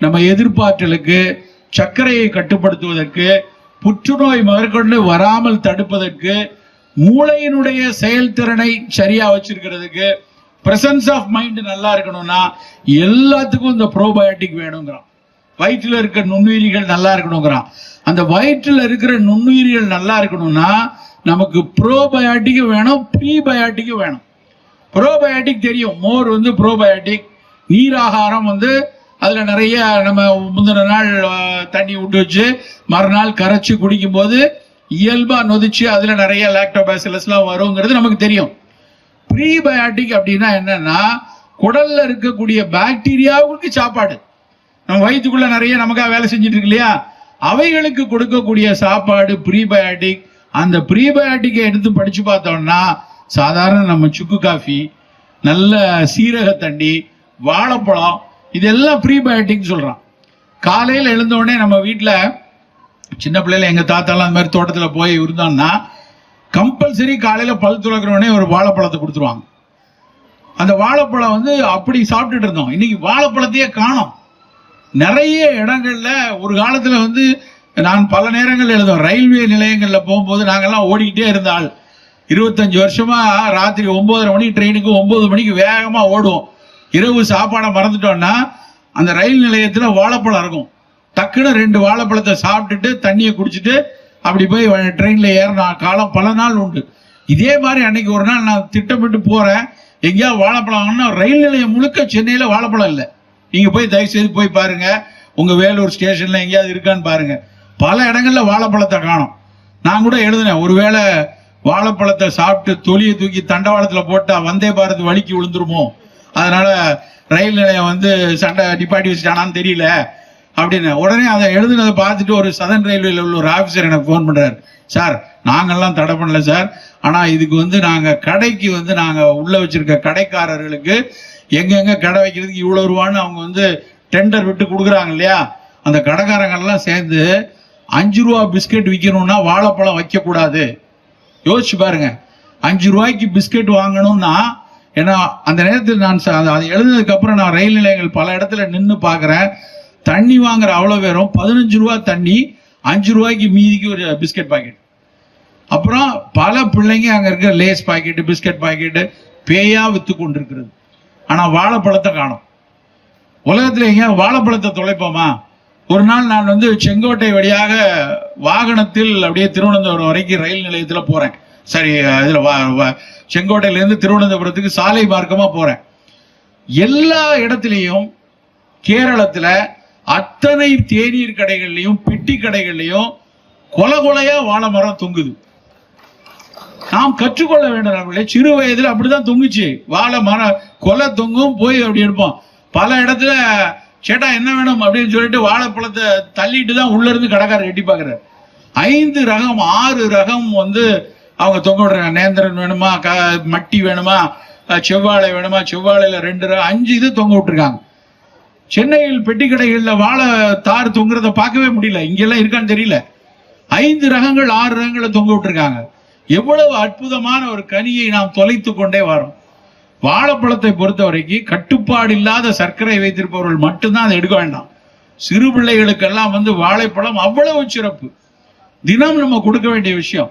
நம்ம எதிர்ப்பாற்றலுக்கு, சர்க்கரையை கட்டுப்படுத்துவதற்கு, புற்றுநோய் முதற்கொண்டு வராமல் தடுப்பதற்கு, மூளையினுடைய செயல்திறனை சரியா வச்சிருக்கிறதுக்கு, பிரசன்ஸ் ஆஃப் மைண்ட் நல்லா இருக்கணும்னா எல்லாத்துக்கும் இந்த ப்ரோபயோட்டிக் வேணுங்கிறான். வயிற்றில் இருக்கிற நுண்ணுயிரிகள் நல்லா இருக்கணுங்கிறான். அந்த வயிற்றில் இருக்கிற நுண்ணுயிரிகள் நல்லா இருக்கணும்னா நமக்கு ப்ரோபயோட்டிக் வேணும், ப்ரீபயோட்டிக் வேணும். ப்ரோபயோட்டிக் தெரியும், மோர் வந்து ப்ரோபயோட்டிக். நீராகாரம் வந்து அதுல நிறைய நம்ம முந்தின நாள் தண்ணி விட்டு வச்சு மறுநாள் கரைச்சி குடிக்கும் போது இயல்பா நொதிச்சு அதுல நிறைய லாக்டோபாசிலஸ்லாம் வருங்கிறது நமக்கு தெரியும். ப்ரீபயோட்டிக் அப்படின்னா என்னன்னா, குடல்ல இருக்கக்கூடிய பாக்டீரியாவுக்கு சாப்பாடு. நம்ம வயிற்றுக்குள்ள நிறைய நமக்காக வேலை செஞ்சுட்டு இருக்கு இல்லையா, அவைகளுக்கு கொடுக்கக்கூடிய சாப்பாடு ப்ரீபயோட்டிக். அந்த ப்ரீபயோட்டிக்கை எடுத்து படிச்சு பார்த்தோம்னா சாதாரண நம்ம சுக்கு காஃபி, நல்ல சீரக தண்ணி, வாழைப்பழம், இதெல்லாம் ப்ரீபயோட்டிக் சொல்றான். காலையில் எழுந்த உடனே நம்ம வீட்டில் சின்ன பிள்ளைல எங்க தாத்தாலாம் அந்த மாதிரி தோட்டத்தில் போய் இருந்தான்னா கம்பல்சரி காலையில் பல் துளக்கிற உடனே ஒரு வாழைப்பழத்தை கொடுத்துருவாங்க. அந்த வாழைப்பழம் வந்து அப்படி சாப்பிட்டுட்டு இருந்தோம். இன்னைக்கு வாழைப்பழத்தையே காணோம். நிறைய இடங்கள்ல ஒரு காலத்துல வந்து நான் பல நேரங்கள் எழுதுவேன். ரயில்வே நிலையங்கள்ல போகும்போது நாங்கெல்லாம் ஓடிக்கிட்டே இருந்தால் 25 வருஷமா ராத்திரி 9:30 மணிக்கு ட்ரெயினுக்கு 9 மணிக்கு வேகமா ஓடுவோம். இரவு சாப்பாடை மறந்துட்டோம்னா அந்த ரயில் நிலையத்தில் வாழைப்பழம் இருக்கும். டக்குன்னு 2 வாழைப்பழத்தை சாப்பிட்டுட்டு தண்ணியை குடிச்சிட்டு அப்படி போய் ட்ரெயின்ல ஏறின காலம் பல நாள் உண்டு. இதே மாதிரி அன்னைக்கு ஒரு நாள் நான் திட்டமிட்டு போறேன், எங்கேயாவது வாழைப்பழம். ரயில் நிலையம் முழுக்க சென்னையில வாழைப்பழம் இல்லை. நீங்க போய் தயவு செய்து போய் பாருங்க, உங்க வேலூர் ஸ்டேஷன்ல எங்கேயாவது இருக்கான்னு பாருங்க. பல இடங்கள்ல வாழைப்பழத்தை காணும். நான் கூட எழுதினேன், ஒருவேளை வாழைப்பழத்தை சாப்பிட்டு தொலியை தூக்கி தண்டவாளத்துல போட்டா வந்தே பாரத் வலிக்கு விழுந்துருமோ, அதனால ரயில் நிலையம் வந்து சண்டை நிப்பாட்டி வச்சுட்டானான்னு தெரியல அப்படின்னு. உடனே அதை எழுதுனதை பார்த்துட்டு ஒரு சதன் ரயில்வேல உள்ள ஒரு ஆபீசர் எனக்கு ஃபோன் பண்றாரு, சார் நாங்கெல்லாம் தடை பண்ணல சார், ஆனா இதுக்கு வந்து நாங்க கடைக்கு வந்து நாங்க உள்ள வச்சிருக்க கடைக்காரர்களுக்கு எங்கெங்க கடை வைக்கிறதுக்கு இவ்வளவு ரூபான்னு அவங்க வந்து டெண்டர் விட்டு கொடுக்குறாங்க இல்லையா, அந்த கடைக்காரங்கெல்லாம் சேர்ந்து 5 ரூபா பிஸ்கெட் விற்கணும்னா வாழைப்பழம் வைக்க கூடாது. யோசிச்சு பாருங்க, 5 ரூபாய்க்கு பிஸ்கெட் வாங்கணும்னா. ஏன்னா அந்த நேரத்தில் நான் அதை எழுதுனதுக்கு அப்புறம் நான் ரயில் நிலையங்கள் பல இடத்துல நின்று பார்க்குறேன். தண்ணி வாங்குற அவ்வளோ பேரும் 15 ரூபா தண்ணி, 5 ரூபாய்க்கு மீதிக்கு ஒரு பிஸ்கெட் பாக்கெட். அப்புறம் பல பிள்ளைங்க அங்கே இருக்கிற லேஸ் பாக்கெட்டு, பிஸ்கெட் பாக்கெட்டு பேயா வித்து கொண்டு இருக்கிறது. ஆனால் வாழைப்பழத்தை காணும். உலகத்தில் எங்க வாழைப்பழத்தை தொலைப்போமா? ஒரு நாள் நான் வந்து செங்கோட்டை வழியாக வாகனத்தில் அப்படியே திருவனந்தபுரம் வரைக்கும் ரயில் நிலையத்தில் போறேன். சரி, இதில் செங்கோட்டையிலேருந்து திருவனந்தபுரத்துக்கு சாலை மார்க்கமாக போறேன். எல்லா இடத்துலையும் கேரளத்தில் அத்தனை தேநீர் கடைகள்லையும் பெட்டி கடைகள்லையும் கொலை கொலையா வாழை மரம் தொங்குது. நாம் கற்றுக்கொள்ள வேண்டும். சிறு வயதில் அப்படிதான் தொங்குச்சு வாழை மரம், கொலை தொங்கும், போய் அப்படி எடுப்போம். பல இடத்துல சேட்டா என்ன வேணும் அப்படின்னு சொல்லிட்டு வாழைப்பழத்தை தள்ளிட்டு தான் உள்ள இருந்து கடைக்காரர் எட்டி பார்க்கிறார். 5 ரகம் 6 ரகம் வந்து அவங்க தொங்க விடுறாங்க. நேந்திரன் வேணுமா, மட்டி வேணுமா, செவ்வாழை வேணுமா, செவ்வாழையில 2 ரகம் 5 இது தொங்க விட்டுருக்காங்க. சென்னையில் பெட்டி கடைகளில் வாழை தார் தொங்குறத பார்க்கவே முடியல, இங்கெல்லாம் இருக்கான்னு தெரியல. 5 ரகங்கள் 6 ரகங்களை தொங்க விட்டுருக்காங்க. எவ்வளவு அற்புதமான ஒரு கனியை நாம் தொலைத்து கொண்டே வரோம். வாழைப்பழத்தை பொறுத்த வரைக்கும் கட்டுப்பாடு இல்லாத சர்க்கரை வைத்திருப்பவர்கள் மட்டும்தான் அதை எடுக்க வேண்டாம். சிறு பிள்ளைகளுக்கெல்லாம் வந்து வாழைப்பழம் அவ்வளவு சிறப்பு. தினம் நம்ம கொடுக்க வேண்டிய விஷயம்.